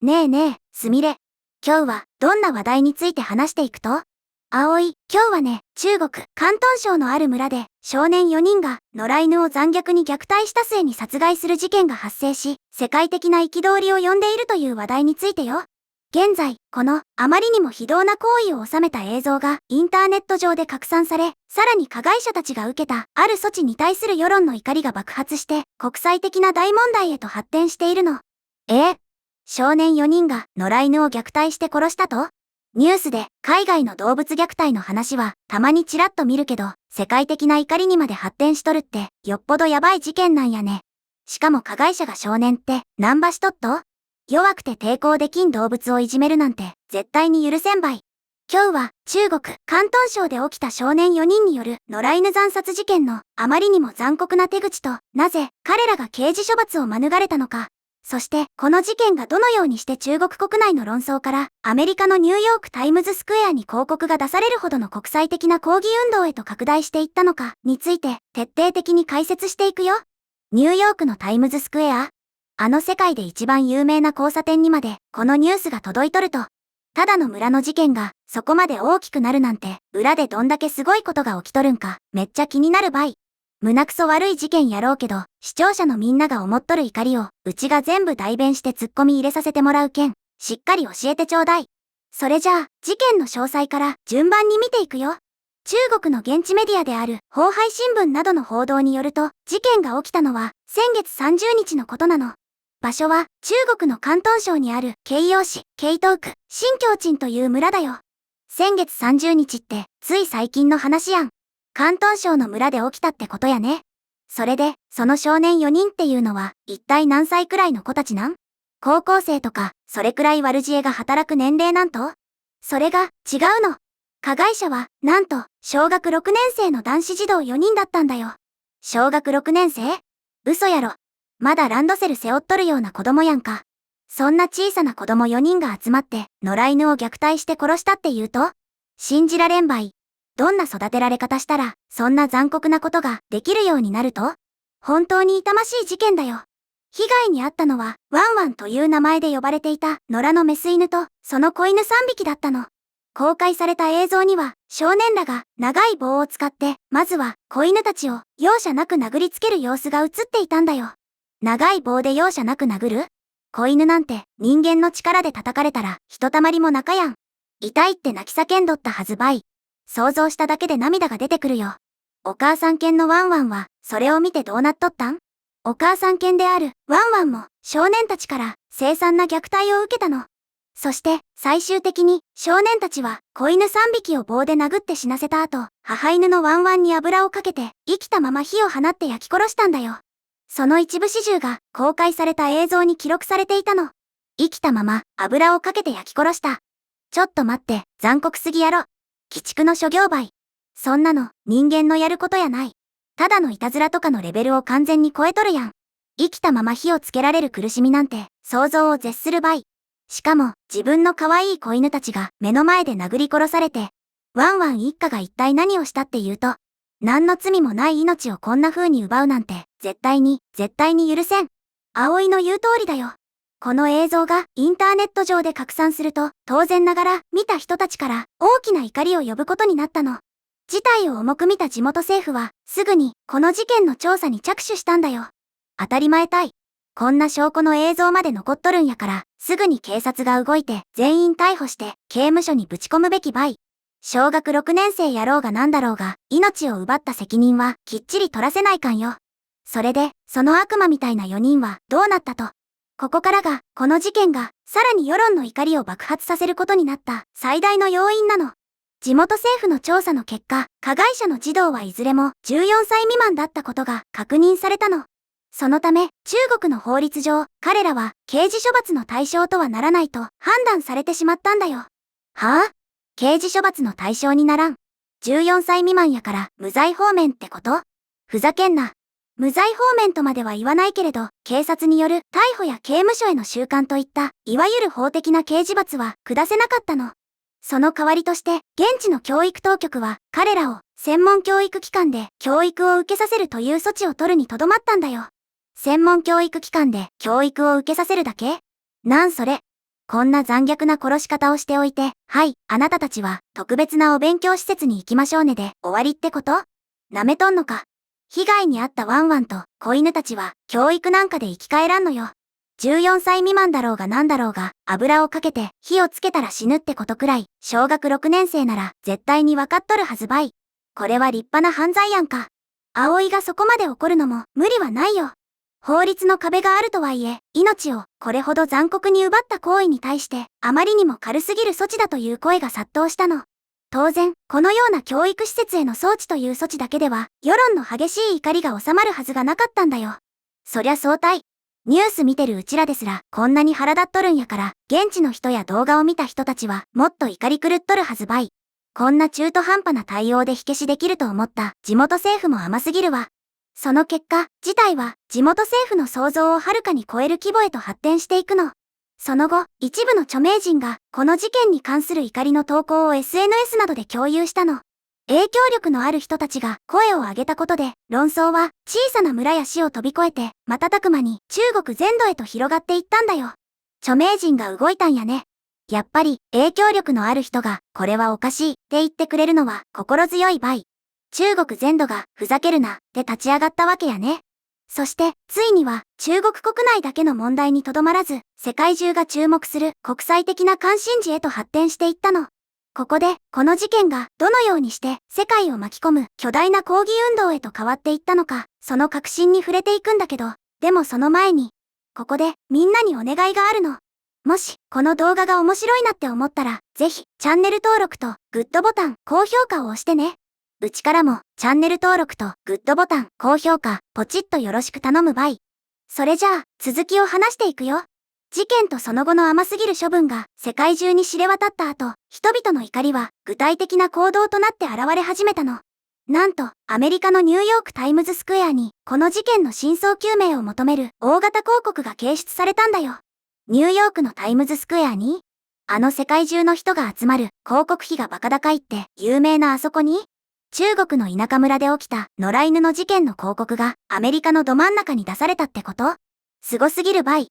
ねえねえ、すみれ。今日はどんな話題について話していくと？葵、今日はね、中国、広東省のある村で、少年4人が野良犬を残虐に虐待した末に殺害する事件が発生し、世界的な憤りを呼んでいるという話題についてよ。現在、このあまりにも非道な行為を収めた映像がインターネット上で拡散され、さらに加害者たちが受けたある措置に対する世論の怒りが爆発して、国際的な大問題へと発展しているの。少年4人が野良犬を虐待して殺したと？ニュースで海外の動物虐待の話はたまにちらっと見るけど、世界的な怒りにまで発展しとるってよっぽどやばい事件なんやね。しかも加害者が少年って何ばしとっと？弱くて抵抗できん動物をいじめるなんて絶対に許せんばい。今日は中国、広東省で起きた少年4人による野良犬惨殺事件のあまりにも残酷な手口と、なぜ彼らが刑事処罰を免れたのか、そしてこの事件がどのようにして中国国内の論争からアメリカのニューヨークタイムズスクエアに広告が出されるほどの国際的な抗議運動へと拡大していったのかについて徹底的に解説していくよ。ニューヨークのタイムズスクエア？あの世界で一番有名な交差点にまでこのニュースが届いとると。ただの村の事件がそこまで大きくなるなんて、裏でどんだけすごいことが起きとるんかめっちゃ気になるばい。胸くそ悪い事件やろうけど、視聴者のみんなが思っとる怒りをうちが全部代弁してツッコミ入れさせてもらうけん、しっかり教えてちょうだい。それじゃあ事件の詳細から順番に見ていくよ。中国の現地メディアである澎湃新聞などの報道によると、事件が起きたのは先月30日のことなの。場所は中国の広東省にある慶陽市、慶東区、新京鎮という村だよ。先月30日ってつい最近の話やん。広東省の村で起きたってことやね。それで、その少年4人っていうのは一体何歳くらいの子たちなん？高校生とか、それくらい悪知恵が働く年齢なんと？それが違うの。加害者は、なんと、小学6年生の男子児童4人だったんだよ。小学6年生？嘘やろ。まだランドセル背負っとるような子供やんか。そんな小さな子供4人が集まって野良犬を虐待して殺したって言うと？信じられんばい。どんな育てられ方したらそんな残酷なことができるようになると？本当に痛ましい事件だよ。被害に遭ったのはワンワンという名前で呼ばれていた野良のメス犬とその子犬3匹だったの。公開された映像には少年らが長い棒を使ってまずは子犬たちを容赦なく殴りつける様子が映っていたんだよ。長い棒で容赦なく殴る？子犬なんて人間の力で叩かれたらひとたまりもなかやん。痛いって泣き叫んどったはずばい。想像しただけで涙が出てくるよ。お母さん犬のワンワンはそれを見てどうなっとったん？お母さん犬であるワンワンも少年たちから凄惨な虐待を受けたの。そして最終的に少年たちは子犬3匹を棒で殴って死なせた後、母犬のワンワンに油をかけて生きたまま火を放って焼き殺したんだよ。その一部始終が公開された映像に記録されていたの。生きたまま油をかけて焼き殺した。ちょっと待って、残酷すぎやろ。鬼畜の諸行ばい。そんなの人間のやることやない。ただのいたずらとかのレベルを完全に超えとるやん。生きたまま火をつけられる苦しみなんて想像を絶するばい。しかも自分の可愛い子犬たちが目の前で殴り殺されて、ワンワン一家が一体何をしたって言うと、何の罪もない命をこんな風に奪うなんて絶対に許せん。葵の言う通りだよ。この映像がインターネット上で拡散すると、当然ながら見た人たちから大きな怒りを呼ぶことになったの。事態を重く見た地元政府はすぐにこの事件の調査に着手したんだよ。当たり前たい。こんな証拠の映像まで残っとるんやから、すぐに警察が動いて全員逮捕して刑務所にぶち込むべきばい。小学6年生やろうがなんだろうが、命を奪った責任はきっちり取らせないかんよ。それで、その悪魔みたいな4人はどうなったと？ここからが、この事件がさらに世論の怒りを爆発させることになった最大の要因なの。地元政府の調査の結果、加害者の児童はいずれも14歳未満だったことが確認されたの。そのため、中国の法律上、彼らは刑事処罰の対象とはならないと判断されてしまったんだよ。はぁ？刑事処罰の対象にならん。14歳未満やから無罪放免ってこと？ふざけんな。無罪放免とまでは言わないけれど、警察による逮捕や刑務所への収監といった、いわゆる法的な刑事罰は下せなかったの。その代わりとして、現地の教育当局は、彼らを専門教育機関で教育を受けさせるという措置を取るにとどまったんだよ。専門教育機関で教育を受けさせるだけ？なんそれ。こんな残虐な殺し方をしておいて、はい、あなたたちは特別なお勉強施設に行きましょうねで終わりってこと？なめとんのか。被害に遭ったワンワンと子犬たちは教育なんかで生き返らんのよ。14歳未満だろうがなんだろうが油をかけて火をつけたら死ぬってことくらい小学6年生なら絶対にわかっとるはずばい。これは立派な犯罪やんか。葵がそこまで怒るのも無理はないよ。法律の壁があるとはいえ、命をこれほど残酷に奪った行為に対してあまりにも軽すぎる措置だという声が殺到したの。当然、このような教育施設への装置という措置だけでは世論の激しい怒りが収まるはずがなかったんだよ。そりゃそうたい。ニュース見てるうちらですらこんなに腹立っとるんやから、現地の人や動画を見た人たちはもっと怒り狂っとるはずばい。こんな中途半端な対応で火消しできると思った地元政府も甘すぎるわ。その結果、事態は地元政府の想像をはるかに超える規模へと発展していくの。その後、一部の著名人がこの事件に関する怒りの投稿を SNS などで共有したの。影響力のある人たちが声を上げたことで、論争は小さな村や市を飛び越えて、瞬く間に中国全土へと広がっていったんだよ。著名人が動いたんやね。やっぱり影響力のある人がこれはおかしいって言ってくれるのは心強いばい。中国全土がふざけるなって立ち上がったわけやね。そしてついには中国国内だけの問題にとどまらず、世界中が注目する国際的な関心事へと発展していったの。ここでこの事件がどのようにして世界を巻き込む巨大な抗議運動へと変わっていったのか、その核心に触れていくんだけど、でもその前にここでみんなにお願いがあるの。もし、この動画が面白いなって思ったら、ぜひ、チャンネル登録とグッドボタン、高評価を押してね。うちからも、チャンネル登録とグッドボタン、高評価、ポチッとよろしく頼むばい。それじゃあ、続きを話していくよ。事件とその後の甘すぎる処分が世界中に知れ渡った後、人々の怒りは具体的な行動となって現れ始めたの。なんと、アメリカのニューヨークタイムズスクエアに、この事件の真相究明を求める大型広告が掲出されたんだよ。ニューヨークのタイムズスクエアに、あの世界中の人が集まる広告費がバカ高いって有名なあそこに、中国の田舎村で起きた野良犬の事件の広告がアメリカのど真ん中に出されたってこと？すごすぎるばい。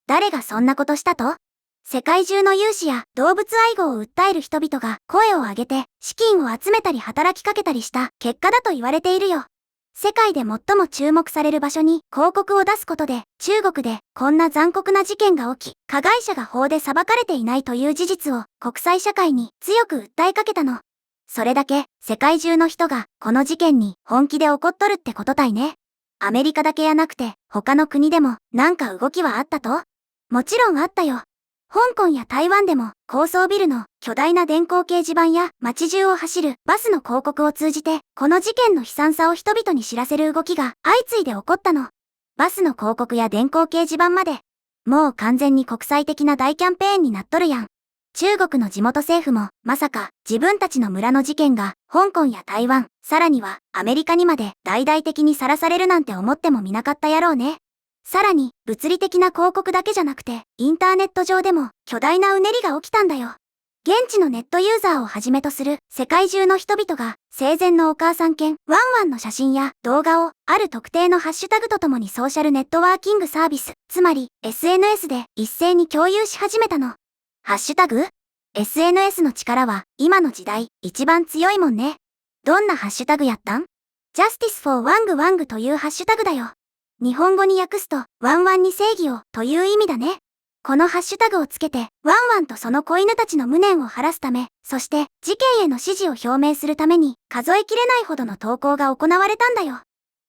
誰がそんなことしたと？世界中の有志や動物愛護を訴える人々が声を上げて資金を集めたり働きかけたりした結果だと言われているよ。世界で最も注目される場所に広告を出すことで、中国でこんな残酷な事件が起き、加害者が法で裁かれていないという事実を国際社会に強く訴えかけたの。それだけ世界中の人がこの事件に本気で怒っとるってことたいね。アメリカだけやなくて他の国でもなんか動きはあったと？もちろんあったよ。香港や台湾でも高層ビルの巨大な電光掲示板や街中を走るバスの広告を通じてこの事件の悲惨さを人々に知らせる動きが相次いで起こったの。バスの広告や電光掲示板まで。もう完全に国際的な大キャンペーンになっとるやん。中国の地元政府もまさか自分たちの村の事件が香港や台湾、さらにはアメリカにまで大々的にさらされるなんて思ってもみなかったやろうね。さらに、物理的な広告だけじゃなくて、インターネット上でも巨大なうねりが起きたんだよ。現地のネットユーザーをはじめとする世界中の人々が生前のお母さん犬ワンワンの写真や動画をある特定のハッシュタグとともにソーシャルネットワーキングサービス、つまり SNS で一斉に共有し始めたの。ハッシュタグ？ SNS の力は今の時代一番強いもんね。どんなハッシュタグやったん？ Justice for Wang Wang というハッシュタグだよ。日本語に訳すと、ワンワンに正義をという意味だね。このハッシュタグをつけて、ワンワンとその子犬たちの無念を晴らすため、そして事件への支持を表明するために、数えきれないほどの投稿が行われたんだよ。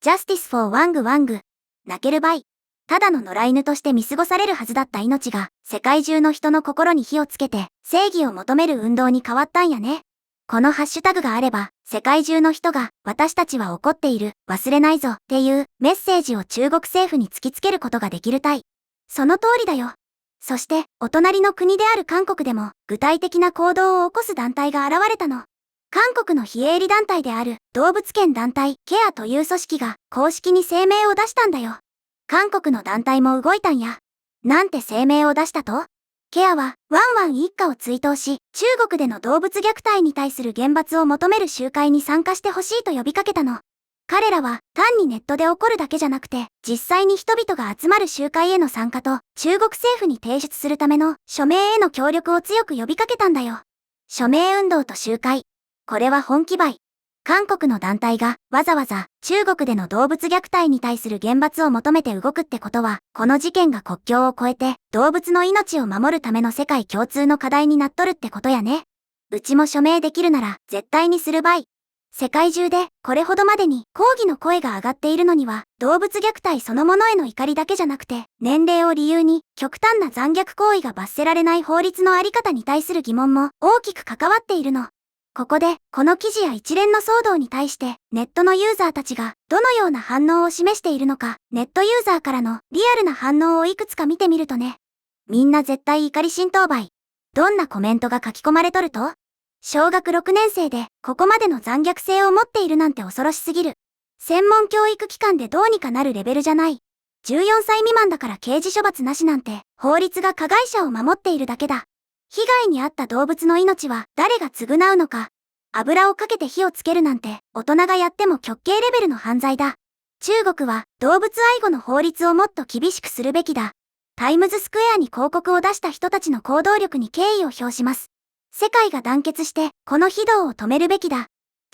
Justice for Wang Wang。泣けるばい。ただの野良犬として見過ごされるはずだった命が、世界中の人の心に火をつけて、正義を求める運動に変わったんやね。このハッシュタグがあれば、世界中の人が私たちは怒っている、忘れないぞっていうメッセージを中国政府に突きつけることができるたい。その通りだよ。そして、お隣の国である韓国でも具体的な行動を起こす団体が現れたの。韓国の非営利団体である動物権団体ケアという組織が公式に声明を出したんだよ。韓国の団体も動いたんや。なんて声明を出したと？ケアはワンワン一家を追悼し、中国での動物虐待に対する厳罰を求める集会に参加してほしいと呼びかけたの。彼らは単にネットで起こるだけじゃなくて、実際に人々が集まる集会への参加と、中国政府に提出するための署名への協力を強く呼びかけたんだよ。署名運動と集会。これは本気倍。韓国の団体がわざわざ中国での動物虐待に対する厳罰を求めて動くってことは、この事件が国境を越えて動物の命を守るための世界共通の課題になっとるってことやね。うちも署名できるなら絶対にするばい。世界中でこれほどまでに抗議の声が上がっているのには、動物虐待そのものへの怒りだけじゃなくて、年齢を理由に極端な残虐行為が罰せられない法律のあり方に対する疑問も大きく関わっているの。ここで、この記事や一連の騒動に対して、ネットのユーザーたちがどのような反応を示しているのか、ネットユーザーからのリアルな反応をいくつか見てみるとね。みんな絶対怒り浸透ばい。どんなコメントが書き込まれとると？小学6年生でここまでの残虐性を持っているなんて恐ろしすぎる。専門教育機関でどうにかなるレベルじゃない。14歳未満だから刑事処罰なしなんて、法律が加害者を守っているだけだ。被害に遭った動物の命は誰が償うのか。油をかけて火をつけるなんて大人がやっても極刑レベルの犯罪だ。中国は動物愛護の法律をもっと厳しくするべきだ。タイムズスクエアに広告を出した人たちの行動力に敬意を表します。世界が団結してこの非道を止めるべきだ。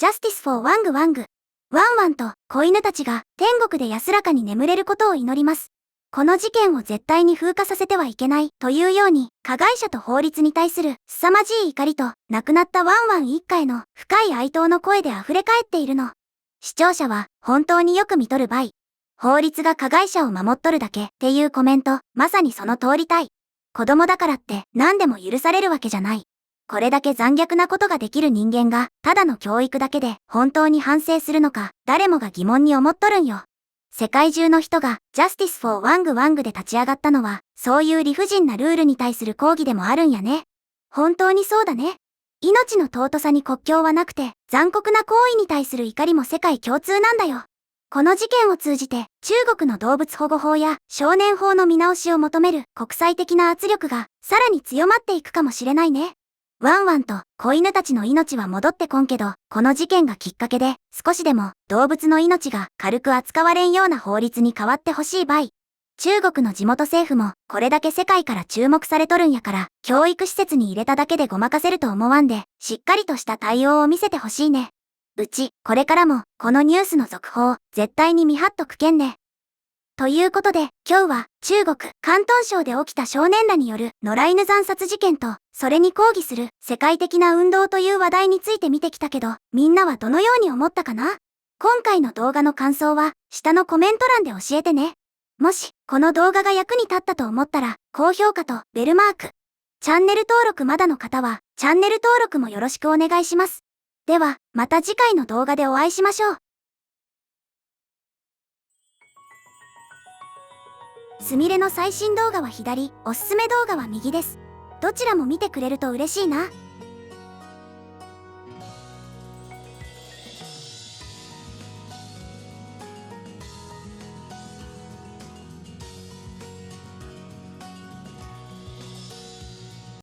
Justice for Wang Wang。ワンワンと子犬たちが天国で安らかに眠れることを祈ります。この事件を絶対に風化させてはいけないというように、加害者と法律に対する凄まじい怒りと亡くなったワンワン一家への深い哀悼の声で溢れ返っているの。視聴者は本当によく見とるばい。法律が加害者を守っとるだけっていうコメント、まさにその通りたい。子供だからって何でも許されるわけじゃない。これだけ残虐なことができる人間が、ただの教育だけで本当に反省するのか、誰もが疑問に思っとるんよ。世界中の人が Justice for Wang Wang で立ち上がったのは、そういう理不尽なルールに対する抗議でもあるんやね。本当にそうだね。命の尊さに国境はなくて、残酷な行為に対する怒りも世界共通なんだよ。この事件を通じて、中国の動物保護法や少年法の見直しを求める国際的な圧力がさらに強まっていくかもしれないね。ワンワンと子犬たちの命は戻ってこんけど、この事件がきっかけで少しでも動物の命が軽く扱われんような法律に変わってほしいばい。中国の地元政府もこれだけ世界から注目されとるんやから、教育施設に入れただけでごまかせると思わんで、しっかりとした対応を見せてほしいね。うち、これからもこのニュースの続報、絶対に見張っとくけんね。ということで、今日は中国、広東省で起きた少年らによる野良犬惨殺事件と、それに抗議する世界的な運動という話題について見てきたけど、みんなはどのように思ったかな？今回の動画の感想は、下のコメント欄で教えてね。もし、この動画が役に立ったと思ったら、高評価とベルマーク。チャンネル登録まだの方は、チャンネル登録もよろしくお願いします。では、また次回の動画でお会いしましょう。すみれの最新動画は左、おすすめ動画は右です。どちらも見てくれると嬉しいな。